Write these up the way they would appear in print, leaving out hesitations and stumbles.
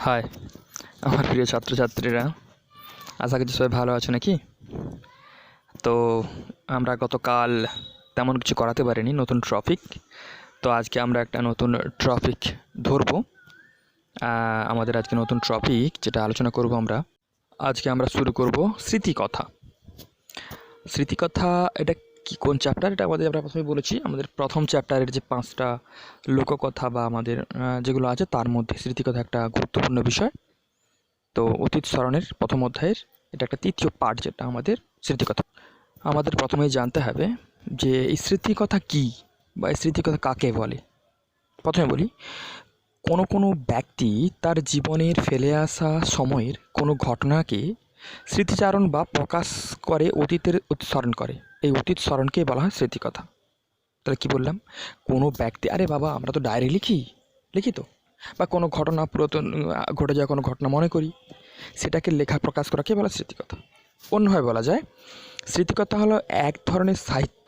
High আমার প্রিয় ছাত্রছাত্রীরা, আশা করছি সবাই ভালো আছো নাকি? তো আমরা গতকাল তেমন কিছু করাতে পারিনি, নতুন টপিক। তো আজকে আমরা একটা নতুন টপিক ধরবো। আমাদের আজকে নতুন টপিক যেটা আলোচনা করব আজকে আমরা শুরু করব স্মৃতিকথা। স্মৃতিকথা এটা কি, কোন চ্যাপ্টার? এটা আমাদের আমরা প্রথমে বলেছি, আমাদের প্রথম চ্যাপ্টারের যে 5টা লোককথা বা আমাদের যেগুলো আছে তার মধ্যে স্মৃতিকথা একটা গুরুত্বপূর্ণ বিষয়। তো অতীত স্মরণের প্রথম অধ্যায়ের এটা একটা তৃতীয় পার্ট, যেটা আমাদের স্মৃতিকথা। আমাদের প্রথমেই জানতে হবে যে এই স্মৃতিকথা কী বা এই স্মৃতিকথা কাকে বলে। প্রথমে বলি, কোনো ব্যক্তি তার জীবনের ফেলে আসা সময়ের কোনো ঘটনাকে স্মৃতিচারণ বা প্রকাশ করে, অতীতের স্মরণ করে। এই অতীত স্মরণকে বলা হয় স্মৃতিকথা। তাহলে কী বললাম? কোনো ব্যক্তি, আরে বাবা আমরা তো ডায়েরি লিখি তো, বা কোনো ঘটনা পুরাতন ঘটে যাওয়া কোনো ঘটনা মনে করি, সেটাকে লেখা প্রকাশ করাকে বলা স্মৃতিকথা। অন্যভাবে বলা যায়, স্মৃতিকথা হলো এক ধরনের সাহিত্য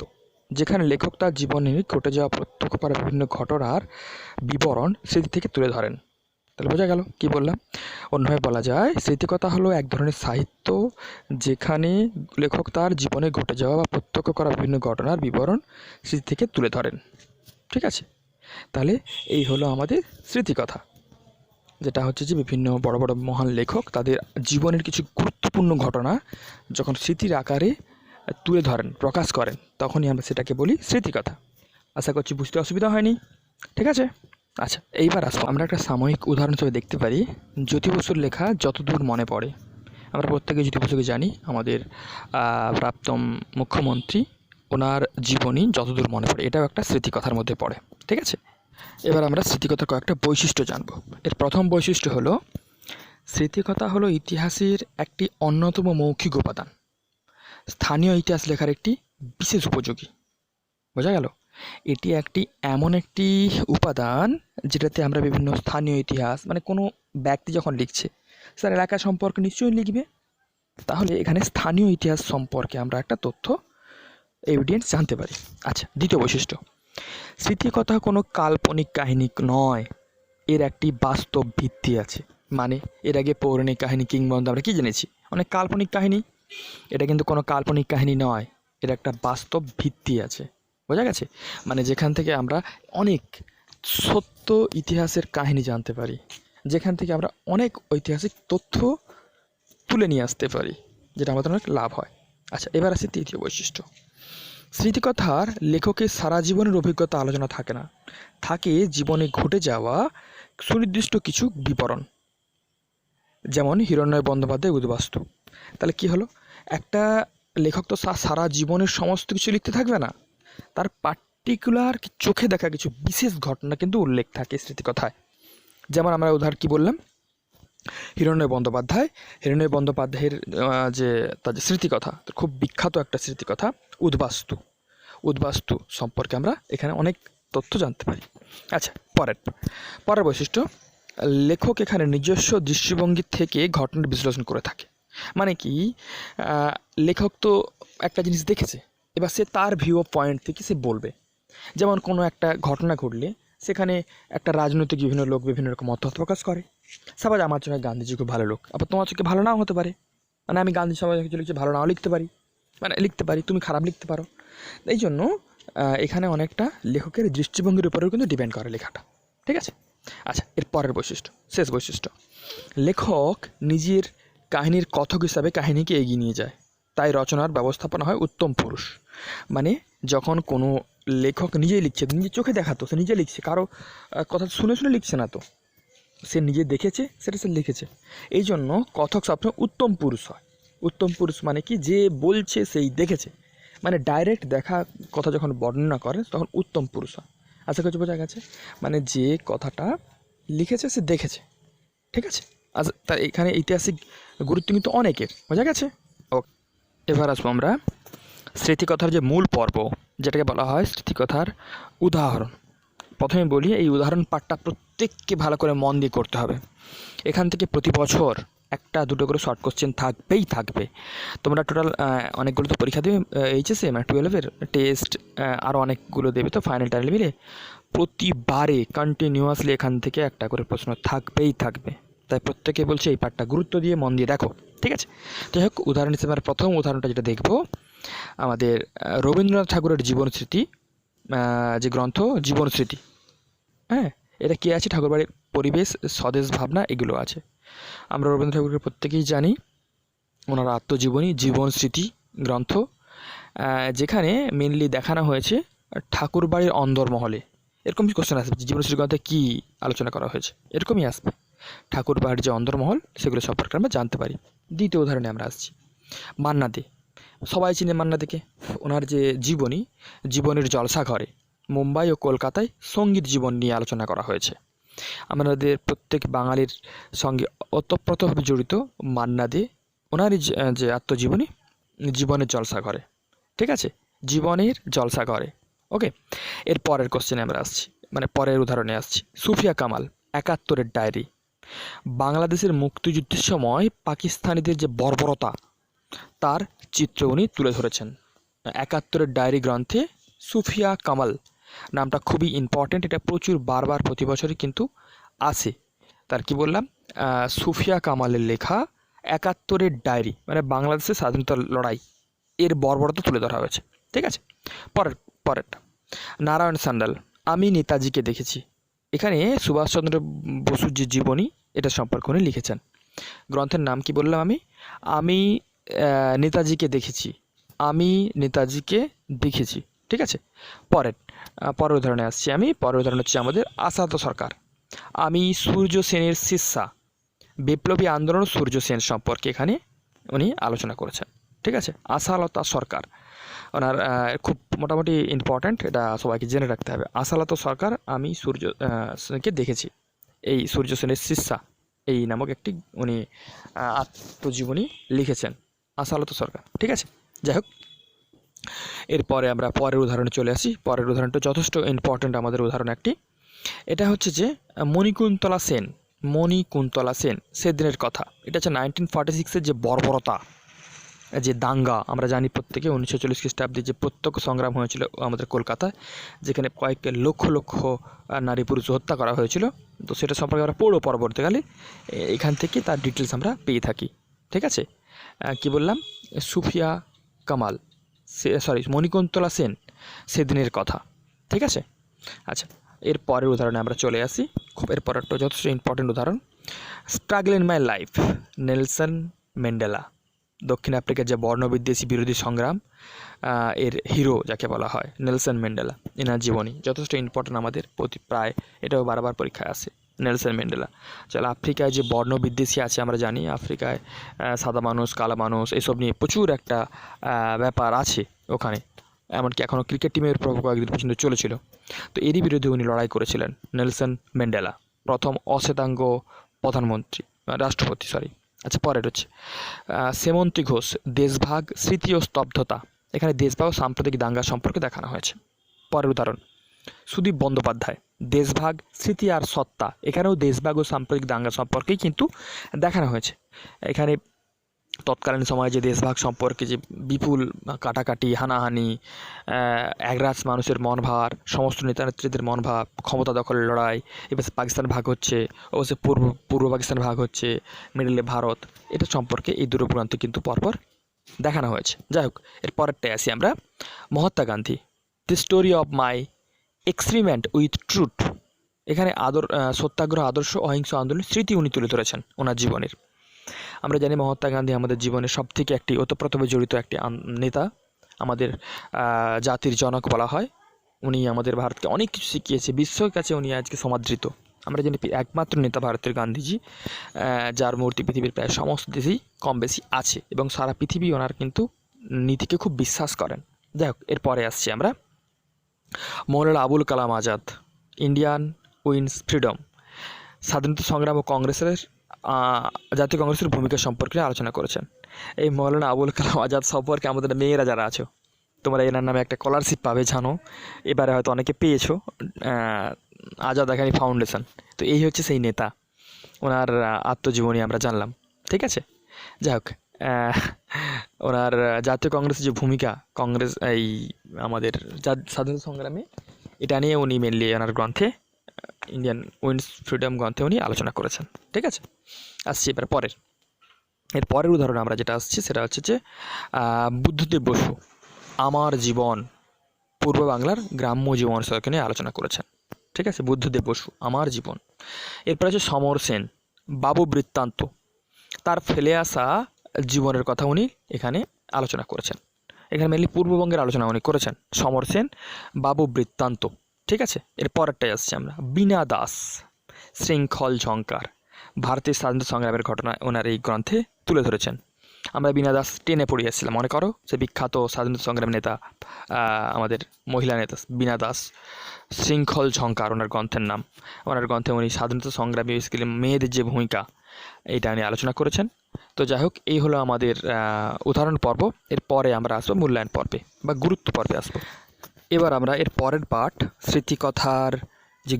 যেখানে লেখক তার জীবনে ঘটে যাওয়া প্রত্যক্ষ করা বিভিন্ন ঘটনার বিবরণ স্মৃতি থেকে তুলে ধরেন। তাহলে বোঝা গেল কী বললাম? অন্যভাবে বলা যায়, স্মৃতিকথা হলো এক ধরনের সাহিত্য যেখানে লেখক তার জীবনে ঘটে যাওয়া বা প্রত্যক্ষ করা বিভিন্ন ঘটনার বিবরণ স্মৃতি থেকে তুলে ধরেন। ঠিক আছে? তাহলে এই হলো আমাদের স্মৃতিকথা, যেটা হচ্ছে যে বিভিন্ন বড় বড় মহান লেখক তাদের জীবনের কিছু গুরুত্বপূর্ণ ঘটনা যখন স্মৃতির আকারে তুলে ধরেন, প্রকাশ করেন, তখনই আমরা সেটাকে বলি স্মৃতিকথা। আশা করছি বুঝতে অসুবিধা হয়নি। ঠিক আছে? আচ্ছা, এইবার আসবো আমরা একটা সাময়িক উদাহরণ হিসেবে দেখতে পারি জ্যোতি বসুর লেখা যতদূর মনে পড়ে। আমরা প্রত্যেকে জ্যোতি বসুকে জানি, আমাদের প্রাক্তন মুখ্যমন্ত্রী। ওনার জীবনী যতদূর মনে পড়ে, এটাও একটা স্মৃতিকথার মধ্যে পড়ে। ঠিক আছে? এবার আমরা স্মৃতিকথার কয়েকটা বৈশিষ্ট্য জানব। এর প্রথম বৈশিষ্ট্য হলো, স্মৃতিকথা হলো ইতিহাসের একটি অন্যতম মৌখিক উপাদান, স্থানীয় ইতিহাস লেখার একটি বিশেষ উপযোগী। বোঝা গেল? এটি এমন একটি উপাদান যেটাতে আমরা বিভিন্ন স্থানীয় ইতিহাস, মানে কোনো ব্যক্তি যখন লিখছে তার এলাকা সম্পর্কে নিশ্চয়ই লিখবে, তাহলে এখানে স্থানীয় ইতিহাস সম্পর্কে আমরা একটা তথ্য, এভিডেন্স জানতে পারি। আচ্ছা, দ্বিতীয় বৈশিষ্ট্য, স্মৃতিকথা কোনো কাল্পনিক কাহিনী নয়, এর একটি বাস্তব ভিত্তি আছে। মানে এর আগে পৌরাণিক কাহিনী, কিংবদন্তি আমরা কী জেনেছি, অনেক কাল্পনিক কাহিনী। এটা কিন্তু কোনো কাল্পনিক কাহিনী নয়, এর একটা বাস্তব ভিত্তি আছে। বোঝা গেছে? মানে যেখান থেকে আমরা অনেক সত্য ইতিহাসের কাহিনী জানতে পারি, যেখান থেকে আমরা অনেক ঐতিহাসিক তথ্য তুলে নিয়ে আসতে পারি, যেটা আমাদের অনেক লাভ হয়। আচ্ছা, এবার আসি তৃতীয় বৈশিষ্ট্য, স্মৃতিকথার লেখকের সারা জীবনের অভিজ্ঞতা আলোচনা থাকে না, থাকে জীবনে ঘটে যাওয়া সুনির্দিষ্ট কিছু বিবরণ। যেমন হিরণ্ময় বন্দ্যোপাধ্যায় উদ্বাস্তু। তাহলে কি হলো, একটা লেখক তো সারা জীবনের সমস্ত কিছু লিখতে থাকবে না, তার পার্টিকুলার চোখে দেখা কিছু বিশেষ ঘটনা কিন্তু উল্লেখ থাকে স্মৃতিকথায়। যেমন আমরা উদাহরণ কি বললাম, হিরণ্ময় বন্দ্যোপাধ্যায়ের যে তার যে স্মৃতিকথা, খুব বিখ্যাত একটা স্মৃতিকথা উদ্বাস্তু সম্পর্কে আমরা এখানে অনেক তথ্য জানতে পারি। আচ্ছা, পরের বৈশিষ্ট্য, লেখক এখানে নিজস্ব দৃষ্টিভঙ্গি থেকে ঘটনার বিশ্লেষণ করে থাকে। মানে কি, লেখক তো একটা জিনিস দেখেছে, এবার সে তার ভিউ অফ পয়েন্ট থেকে সে বলবে। যেমন কোনো একটা ঘটনা ঘটলে সেখানে একটা রাজনৈতিক বিভিন্ন লোক বিভিন্ন রকম মত প্রকাশ করে। সাপোজ আমার চোখে গান্ধীজি খুব ভালো লোক, আবার তোমার চোখে ভালো নাও হতে পারে। মানে আমি গান্ধী সমাজ কিছু লিখছি, ভালো নাও লিখতে পারি, তুমি খারাপ লিখতে পারো। এই জন্য এখানে অনেকটা লেখকের দৃষ্টিভঙ্গির উপরেও কিন্তু ডিপেন্ড করে লেখাটা। ঠিক আছে? আচ্ছা, এর পরের বৈশিষ্ট্য, শেষ বৈশিষ্ট্য, লেখক নিজের কাহিনীর কথক হিসাবে কাহিনীকে এগিয়ে নিয়ে যায়, তাই রচনার ব্যবস্থাপনা হয় উত্তম পুরুষ। মানে যখন কোনো লেখক নিজেই লিখছে, নিজের চোখে দেখাতো, সে নিজে লিখছে, কারো কথা শুনে লিখছে না তো, সে নিজে দেখেছে, সেটা সে লিখেছে। এই জন্য কথক সবসময় উত্তম পুরুষ হয়। উত্তম পুরুষ মানে কি, যে বলছে সেই দেখেছে, মানে ডাইরেক্ট দেখা কথা যখন বর্ণনা করে তখন উত্তম পুরুষ হয়। আশা করছি বোঝা গেছে? মানে যে কথাটা লিখেছে সে দেখেছে। ঠিক আছে? আচ্ছা, তার এখানে ঐতিহাসিক গুরুত্ব কিন্তু অনেকের, বোঝা গেছে? ওকে, এবার আসবো আমরা স্মৃতিকথার যে মূল পর্ব, যেটাকে বলা হয় স্মৃতিকথার উদাহরণ। প্রথমে বলি, এই উদাহরণ পাঠটা প্রত্যেককে ভালো করে মন দিয়ে করতে হবে। এখান থেকে প্রতি বছর একটা দুটো করে শর্ট কোশ্চেন থাকবে। তোমরা টোটাল অনেকগুলো তো পরীক্ষা দেবে, এইচএসে মানে 12-এর টেস্ট, আরও অনেকগুলো দেবে তো ফাইনাল টাইনাল মিলে। প্রতিবারে কন্টিনিউয়াসলি এখান থেকে একটা করে প্রশ্ন থাকবে। তাই প্রত্যেকে বলছে এই পাঠটা গুরুত্ব দিয়ে মন দিয়ে দেখো, ঠিক আছে। যাই হোক, উদাহরণ হিসেবে আমরা প্রথম উদাহরণটা যেটা দেখব, আমাদের রবীন্দ্রনাথ ঠাকুরের জীবন স্মৃতি, যে গ্রন্থ জীবন স্মৃতি, হ্যাঁ, এটা কী আছে, ঠাকুরবাড়ির পরিবেশ, স্বদেশ ভাবনা, এগুলো আছে। আমরা রবীন্দ্রনাথ ঠাকুরকে প্রত্যেকেই জানি, ওনার আত্মজীবনী জীবন স্মৃতি গ্রন্থ, যেখানে মেনলি দেখানো হয়েছে ঠাকুরবাড়ির অন্দরমহলে। এরকম কোশ্চেন আসবে, জীবন স্মৃতি গ্রন্থে কী আলোচনা করা হয়েছে, এরকমই আসবে। ঠাকুরবাড়ির যে অন্দরমহল সেগুলো সম্পর্কে আমরা জানতে পারি। দ্বিতীয় উদাহরণে আমরা আসছি, মান্না দে। সবাই চিনে মান্না দেকে, ওনার যে জীবনী, জীবনের জলসাঘরে, মুম্বাই ও কলকাতায় সঙ্গীত জীবন নিয়ে আলোচনা করা হয়েছে। আমাদের প্রত্যেক বাঙালির সঙ্গে ওতপ্রোতভাবে জড়িত মান্না দে, ওনারই যে আত্মজীবনী জীবনের জলসাঘরে, ঠিক আছে, জীবনের জলসাঘরে। ওকে, এর পরের কোশ্চেনে আমরা আসছি, মানে পরের উদাহরণে আসছি, সুফিয়া কামাল, ৭১-এর ডায়েরি। বাংলাদেশের মুক্তিযুদ্ধের সময় পাকিস্তানিদের যে বর্বরতা, তার চিত্র উনি তুলে ধরেছেন ৭১-এর ডায়েরি গ্রন্থে। সুফিয়া কামাল নামটা খুবই ইম্পর্ট্যান্ট, এটা প্রচুর বারবার প্রতি বছরই কিন্তু আসে। তার কি বললাম, সুফিয়া কামালের লেখা ৭১-এর ডায়েরি, মানে বাংলাদেশের স্বাধীনতা লড়াই, এর বর্বরতা তুলে ধরা হয়েছে, ঠিক আছে। পরেরটা, নারায়ণ সান্যাল, আমি নেতাজিকে দেখেছি। এখানে সুভাষচন্দ্র বসুর যে জীবনী, এটা সম্পর্কে উনি লিখেছেন। গ্রন্থের নাম কি বললাম আমি নেতাজিকে দেখেছি, আমি নেতাজিকে দেখেছি, ঠিক আছে। পরের উদাহরণে আসছি আমি। পরের উদাহরণ হচ্ছে আমাদের আশালতা সরকার, আমি সূর্য সেনের শিষ্যা। বিপ্লবী আন্দোলন সূর্য সেন সম্পর্কে এখানে উনি আলোচনা করেছেন, ঠিক আছে। আশালতা সরকার, ওনার খুব মোটামুটি ইম্পর্ট্যান্ট, এটা সবাইকে জেনে রাখতে হবে। আশালতা সরকার, আমি সূর্য সেনকে দেখেছি, এই সূর্য সেনের শিষ্যা এই নামক একটি উনি আত্মজীবনী লিখেছেন, আশালতা সরকার, ঠিক আছে। যাই হোক, এরপরে আমরা পরের উদাহরণে চলে আসি। পরের উদাহরণটা যথেষ্ট ইম্পর্ট্যান্ট আমাদের উদাহরণ একটি, এটা হচ্ছে যে মণিকুন্তলা সেন, সেদিনের কথা। এটা হচ্ছে 1946-এর যে বর্বরতা, যে দাঙ্গা, আমরা জানি প্রত্যেকে 1940 খ্রিস্টাব্দে যে প্রত্যক্ষ সংগ্রাম হয়েছিল আমাদের কলকাতায়, যেখানে কয়েক লক্ষ লক্ষ নারী পুরুষ হত্যা করা হয়েছিল। তো সেটা সম্পর্কে আমরা পড়ব পরবর্তীকালে, এখান থেকে তার ডিটেলস আমরা পেয়ে থাকি, ঠিক আছে। কি বললাম, সুফিয়া কামাল, মণিকুন্তলা সেন, সেদিনের কথা, ঠিক আছে। আচ্ছা, এর পরের উদাহরণে আমরা চলে আসি। এর পরেরটা যথেষ্ট ইম্পর্টেন্ট উদাহরণ, struggle in my life, Nelson Mandela. দক্ষিণ আফ্রিকার যে বর্ণবিদ্বেষী বিরোধী সংগ্রাম, এর হিরো যাকে বলা হয় নেলসন ম্যান্ডেলা, এনার জীবনী যথেষ্ট ইম্পর্টেন্ট আমাদের প্রায়, এটাও বারবার পরীক্ষায় আসে। নেলসন ম্যান্ডেলা, চলো, আফ্রিকায় যে বর্ণবিদ্বেষী আছে আমরা জানি, আফ্রিকায় সাদা মানুষ কালো মানুষ এসব নিয়ে প্রচুর একটা ব্যাপার আছে ওখানে, এমনকি এখনও ক্রিকেট টিমের কয়েকদিন পর্যন্ত চলেছিল। তো এরই বিরুদ্ধে উনি লড়াই করেছিলেন নেলসন ম্যান্ডেলা, প্রথম অশ্বেতাঙ্গ প্রধানমন্ত্রী, রাষ্ট্রপতি, আচ্ছা, পরের হচ্ছে সেমন্তী ঘোষ, দেশভাগ, স্মৃতি ও স্তব্ধতা। এখানে দেশভাগ ও সাম্প্রতিক দাঙ্গা সম্পর্কে দেখানো হয়েছে। পরের উদাহরণ, সুদীপ বন্দ্যোপাধ্যায়, দেশভাগ, স্মৃতি আর সত্তা। এখানেও দেশভাগ ও সাম্প্রতিক দাঙ্গা সম্পর্কেই কিন্তু দেখানো হয়েছে। এখানে তৎকালীন সময়ে যে দেশভাগ সম্পর্কে যে বিপুল কাটাকাটি, হানাহানি, একরাশ মানুষের মনভার, সমস্ত নেতা নেত্রীদের মনভাব, ক্ষমতা দখলের লড়াই, এবার পাকিস্তান ভাগ হচ্ছে, অবশ্যই পূর্ব পাকিস্তান ভাগ হচ্ছে, মিডলে ভারত, এটা সম্পর্কে এই দুটো গ্রন্থে কিন্তু পরপর দেখানো হয়েছে। যাই হোক, এর পরেরটায় আসি আমরা, Mahatma Gandhi, the story of my experiment with truth. এখানে সত্যাগ্রহ, আদর্শ, অহিংস আন্দোলনের স্মৃতি উনি তুলে ধরেছেন ওনার জীবনের। আমরা জানি মহাত্মা গান্ধী আমাদের জীবনের সবথেকে একটি ওতপ্রোতভাবে জড়িত একটি নেতা, আমাদের জাতির জনক বলা হয়। উনি আমাদের ভারতকে অনেক কিছু শিখিয়েছে, বিশ্বের কাছে উনি আজকে সমাদৃত। আমরা জানি একমাত্র নেতা ভারতের গান্ধীজি, যার মূর্তি পৃথিবীর প্রায় সমস্ত দেশেই কম বেশি আছে, এবং সারা পৃথিবী ওনার কিন্তু নীতিকে খুব বিশ্বাস করেন। যাই হোক, এরপরে আসছি আমরা, Maulana Abul Kalam Azad, Indian wins freedom, স্বাধীনতা সংগ্রাম ও কংগ্রেসের জাতীয় কংগ্রেসের ভূমিকা সম্পর্কে আলোচনা করেছেন। এই মৌলানা আবুল কালাম আজাদ সম্পর্কে আমাদের মেয়েরা যারা আছো, তোমরা এনার নামে একটা স্কলারশিপ পাবে, জানো, এবারে হয়তো অনেকে পেয়েছো, আজাদ আকানি ফাউন্ডেশন। তো এই হচ্ছে সেই নেতা, ওনার আত্মজীবনী আমরা জানলাম, ঠিক আছে। যাই হোক, ওনার জাতীয় কংগ্রেসের যে ভূমিকা, কংগ্রেস এই আমাদের স্বাধীনতা সংগ্রামে, এটা নিয়ে উনি মেনলি ওনার গ্রন্থে ইন্ডিয়ান উইন্স ফ্রিডম গ্রন্থে উনি আলোচনা করেছেন। ঠিক আছে, আসছি এবার এর পরের উদাহরণ আমরা যেটা আসছি সেটা হচ্ছে যে বুদ্ধদেব বসু আমার জীবন পূর্ব বাংলার গ্রাম্য জীবন বিষয়কে নিয়ে আলোচনা করেছেন। ঠিক আছে, বুদ্ধদেব বসু আমার জীবন। এরপর আছে সমর সেন বাবু বৃত্তান্ত, তার ফেলে আসা জীবনের কথা উনি এখানে আলোচনা করেছেন। এখানে মেনলি পূর্ববঙ্গের আলোচনা উনি করেছেন, সমর সেন বাবু বৃত্তান্ত। ঠিক আছে, এর পরেরটাই আসছি আমরা, বীণা দাস শৃঙ্খল ঝঙ্কার, ভারতের স্বাধীনতা সংগ্রামের ঘটনা ওনার এই গ্রন্থে তুলে ধরেছেন। আমরা বীণা দাস টেনে পড়িয়েছিলাম, মনে করো সে বিখ্যাত স্বাধীনতা সংগ্রাম নেতা, আমাদের মহিলা নেতা বীণা দাস। শৃঙ্খল ঝঙ্কার ওনার গ্রন্থের নাম। ওনার গ্রন্থে উনি স্বাধীনতা সংগ্রামী বেসিক্যালি মেয়েদের যে ভূমিকা এইটা নিয়ে আলোচনা করেছেন। তো যাই হোক, এই হলো আমাদের উদাহরণ পর্ব। এরপরে আমরা আসবো মূল্যায়ন পর্বে বা গুরুত্ব পর্বে আসবো। এবার আমরা এর পরের পাঠ স্মৃতিকথার যে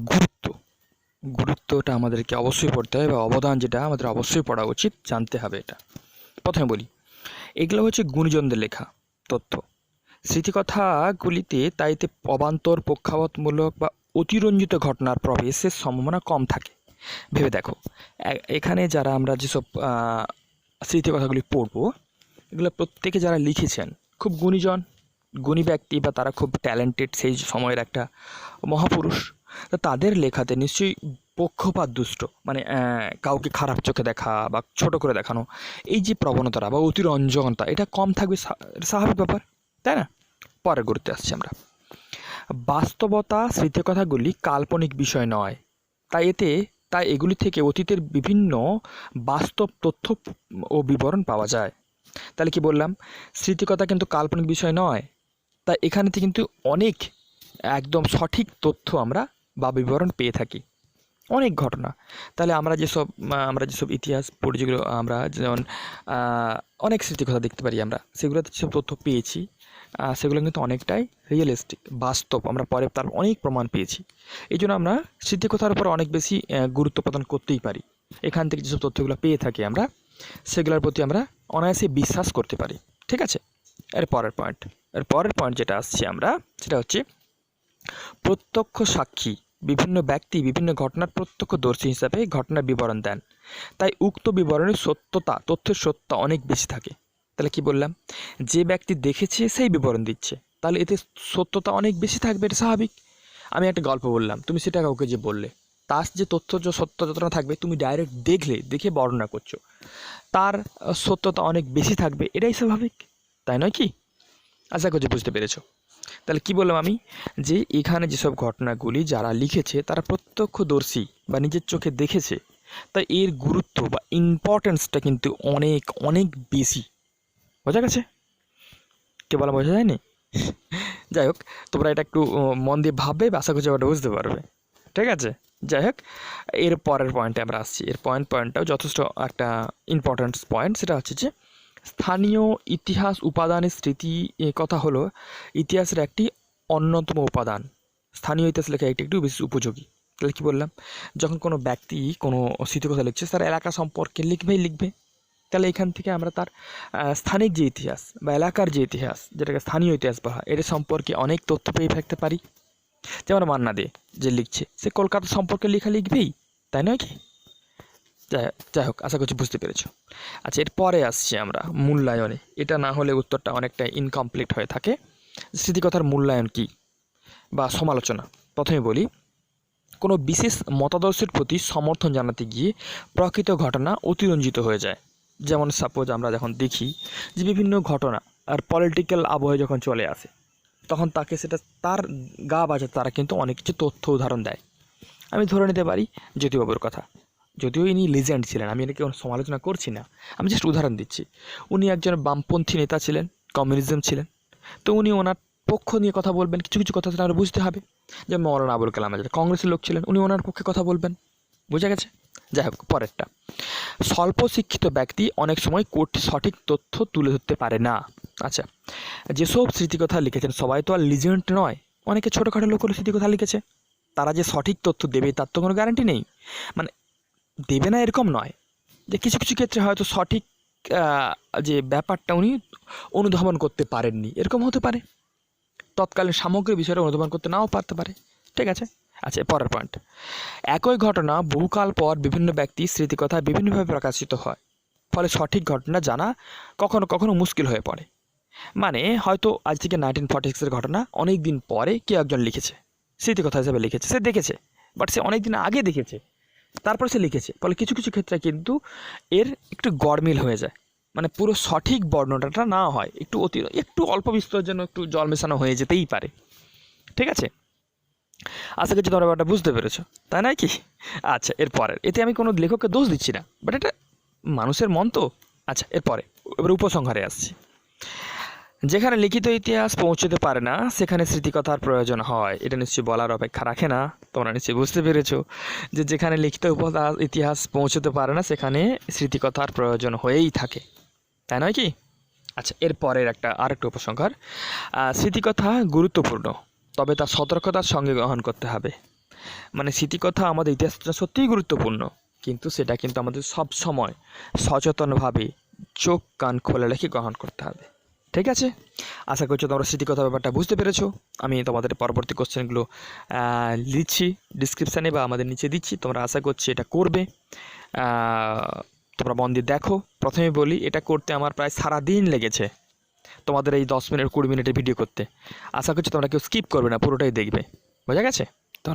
গুরুত্বটা আমাদেরকে অবশ্যই পড়তে হবে, বা অবদান যেটা আমাদের অবশ্যই পড়া উচিত, জানতে হবে। এটা প্রথমে বলি, এগুলো হচ্ছে গুণীজনদের লেখা তথ্য। স্মৃতিকথাগুলিতে তাইতে অবান্তর, পক্ষাঘাতমূলক বা অতিরঞ্জিত ঘটনার প্রবেশের সম্ভাবনা কম থাকে। ভেবে দেখো, এখানে যারা আমরা যেসব স্মৃতিকথাগুলি পড়বো, এগুলো প্রত্যেকে যারা লিখেছেন খুব গুণী ব্যক্তি, বা তারা খুব ট্যালেন্টেড, সেই সময়ের একটা মহাপুরুষ। তো তাদের লেখাতে নিশ্চয়ই পক্ষপাত দুষ্ট, মানে কাউকে খারাপ চোখে দেখা বা ছোট করে দেখানো, এই যে প্রবণতাটা বা অতিরঞ্জনতা, এটা কম থাকবে, স্বাভাবিক ব্যাপার, তাই না? পরে গুরুত্বে আসছি আমরা। বাস্তবতা স্মৃতিকথাগুলি কাল্পনিক বিষয় নয়, তাই এগুলি থেকে অতীতের বিভিন্ন বাস্তব তথ্য ও বিবরণ পাওয়া যায়। তাহলে কি বললাম, স্মৃতিকথা কিন্তু কাল্পনিক বিষয় নয়, তাই এখানে থেকে কিন্তু অনেক একদম সঠিক তথ্য আমরা বা বিবরণ পেয়ে থাকি, অনেক ঘটনা। তাহলে আমরা যেসব ইতিহাস পড়ি, যেগুলো আমরা যেমন অনেক স্মৃতিকথা দেখতে পারি, আমরা সেগুলোতে যেসব তথ্য পেয়েছি সেগুলো কিন্তু অনেকটাই রিয়েলিস্টিক, বাস্তব। আমরা পরে তার অনেক প্রমাণ পেয়েছি। এই জন্য আমরা স্মৃতিকথার উপর অনেক বেশি গুরুত্ব প্রদান করতেই পারি। এখান থেকে যেসব তথ্যগুলো পেয়ে থাকি আমরা, সেগুলোর প্রতি আমরা অনায়াসে বিশ্বাস করতে পারি। ঠিক আছে, এর পরের পয়েন্ট যেটা আসছি আমরা, সেটা হচ্ছে প্রত্যক্ষ সাক্ষী। বিভিন্ন ব্যক্তি বিভিন্ন ঘটনার প্রত্যক্ষদর্শী হিসাবে ঘটনার বিবরণ দেন, তাই উক্ত বিবরণের তথ্যের সত্যতা অনেক বেশি থাকে। তাহলে কি বললাম, যে ব্যক্তি দেখেছে সেই বিবরণ দিচ্ছে, তাহলে এতে সত্যতা অনেক বেশি থাকবে, এটা স্বাভাবিক। আমি একটা গল্প বললাম, তুমি সেটা কাউকে যে বললে, তার যে সত্য যতটা থাকবে, তুমি ডাইরেক্ট দেখে বর্ণনা করছো, তার সত্যতা অনেক বেশি থাকবে, এটাই স্বাভাবিক, তাই নয় কি? আশা করছি বুঝতে পেরেছো। তাহলে কি বললাম আমি, যে এখানে যেসব ঘটনাগুলি যারা লিখেছে তারা প্রত্যক্ষদর্শী বা নিজের চোখে দেখেছে, তাই এর গুরুত্ব বা ইম্পর্টেন্সটা কিন্তু অনেক অনেক বেশি। বোঝা গেছে? কে বলা বোঝা যায়নি? যাই হোক, তোমরা এটা একটু মন দিয়ে ভাববে, আশা করছি ওটা বুঝতে পারবে। ঠিক আছে, যাই হোক, এর পরের পয়েন্টে আমরা আসছি। এর পয়েন্টটাও যথেষ্ট একটা ইম্পর্ট্যান্ট পয়েন্ট। সেটা হচ্ছে যে স্থানীয় ইতিহাস উপাদানের স্মৃতি কথা হলো ইতিহাসের একটি অন্যতম উপাদান। স্থানীয় ইতিহাস লেখা একটু বেশি উপযোগী। তাহলে কী বললাম, যখন কোনো ব্যক্তি কোনো স্মৃতিকথা লিখছে, তার এলাকা সম্পর্কে লিখবে। তাহলে এখান থেকে আমরা তার স্থানিক যে ইতিহাস বা এলাকার যে ইতিহাস, যেটাকে স্থানীয় ইতিহাস বলা হয়, এর সম্পর্কে অনেক তথ্য পেয়ে থাকতে পারি। যেমন মান্না দে যে লিখছে, সে কলকাতা সম্পর্কে লিখবেই, তাই নয় কি? যাই হোক, আশা করছি বুঝতে পেরেছো। আচ্ছা, এরপরে আসছি আমরা মূল্যায়নে। এটা না হলে উত্তরটা অনেকটা ইনকমপ্লিট হয়ে থাকে। স্মৃতিকথার মূল্যায়ন কী বা সমালোচনা। প্রথমে বলি, কোনো বিশেষ মতাদর্শের প্রতি সমর্থন জানাতে গিয়ে প্রকৃত ঘটনা অতিরঞ্জিত হয়ে যায়। যেমন সাপোজ আমরা যখন দেখি যে বিভিন্ন ঘটনা আর পলিটিক্যাল আবহে যখন চলে আসে, তখন তাকে সেটা তার গা বাজাতে তারা কিন্তু অনেক কিছু তথ্য উদাহরণ দেয়। আমি ধরে নিতে পারি জ্যোতিবাবুর কথা, যদিও ইনি লিজেন্ড ছিলেন, আমি এনাকে সমালোচনা করছি না, আমি জাস্ট উদাহরণ দিচ্ছি। উনি একজন বামপন্থী নেতা ছিলেন, কমিউনিজম ছিলেন, তো উনি ওনার পক্ষ নিয়ে কথা বলবেন, কিছু কিছু কথা সেটা আমরা বুঝতে হবে। যেমন মৌলানা আবুল কালাম আজাদ কংগ্রেসের লোক ছিলেন, উনি ওনার পক্ষে কথা বলবেন। বোঝা গেছে? যাই হোক, পরেরটা, স্বল্প শিক্ষিত ব্যক্তি অনেক সময় সঠিক তথ্য তুলে ধরতে পারে না। আচ্ছা, যেসব স্মৃতিকথা লিখেছেন সবাই তো আর লিজেন্ড নয়, অনেকে ছোটোখাটো লোকের স্মৃতিকথা লিখেছে, তারা যে সঠিক তথ্য দেবে তার তো কোনো গ্যারান্টি নেই। মানে দেবে না এরকম নয়, যে কিছু কিছু ক্ষেত্রে হয়তো সঠিক যে ব্যাপারটা উনি অনুধাবন করতে পারেননি, এরকম হতে পারে। তৎকালীন সামগ্রিক বিষয়টা অনুধাবন করতে নাও পারতে পারে। ঠিক আছে, আচ্ছা, পরের পয়েন্ট, একই ঘটনা বহুকাল পর বিভিন্ন ব্যক্তির স্মৃতিকথায় বিভিন্নভাবে প্রকাশিত হয়, ফলে সঠিক ঘটনা জানা কখনো কখনো মুশকিল হয়ে পড়ে। মানে হয়তো আজ থেকে 1946-এর ঘটনা অনেক দিন পরে কেউ একজন লিখেছে, স্মৃতিকথা হিসেবে লিখেছে, সে দেখেছে, বাট সে অনেক দিন আগে দেখেছে, তারপর সে লিখেছে, ফলে কিছু কিছু ক্ষেত্রে কিন্তু এর একটু গড়মিল হয়ে যায়, মানে পুরো সঠিক বর্ণনাটা না হয়, একটু অল্প বিস্তরের জন্য একটু জল মেশানো হয়ে যেতেই পারে। ঠিক আছে, আশা করছি তোমরা ব্যাপারটা বুঝতে পেরেছো, তাই নয় কি? আচ্ছা, এরপরের, এতে আমি কোনো লেখককে দোষ দিচ্ছি না, বাট এটা মানুষের মন তো। আচ্ছা, এবার উপসংহারে আসছি। যেখানে লিখিত ইতিহাস পৌঁছতে পারে না সেখানে স্মৃতিকথার প্রয়োজন হয়, এটা নিশ্চয়ই বলার অপেক্ষা রাখে না। তোমরা নিশ্চয়ই বুঝতে পেরেছো যে যেখানে লিখিত ইতিহাস পৌঁছতে পারে না সেখানে স্মৃতিকথার প্রয়োজন হয়েই থাকে, তাই নয় কি? আচ্ছা, এরপরের আরেকটা উপসংহার, স্মৃতিকথা গুরুত্বপূর্ণ, তবে তা সতর্কতার সঙ্গে গ্রহণ করতে হবে। মানে স্মৃতিকথা আমাদের ইতিহাসটা সত্যিই গুরুত্বপূর্ণ, কিন্তু সেটা কিন্তু আমাদের সব সময় সচেতনভাবে চোখ কান খোলা রেখে গ্রহণ করতে হবে। ঠিক আছে, আশা করছি তোমরা স্মৃতিকথা ব্যাপারটা বুঝতে পেরেছো। আমি তোমাদের পরবর্তী কোশ্চেনগুলো দিচ্ছি ডিসক্রিপশানে বা আমাদের নিচে দিচ্ছি, তোমরা আশা করছি এটা করবে। তোমরা মন দিয়ে দেখো। প্রথমে বলি, এটা করতে আমার প্রায় সারাদিন লেগেছে, তোমাদের এই 10 মিনিট 20 মিনিটের ভিডিও করতে। আশা করছি তোমরা কেউ স্কিপ করবে না, পুরোটাই দেখবে। বোঝা গেছে?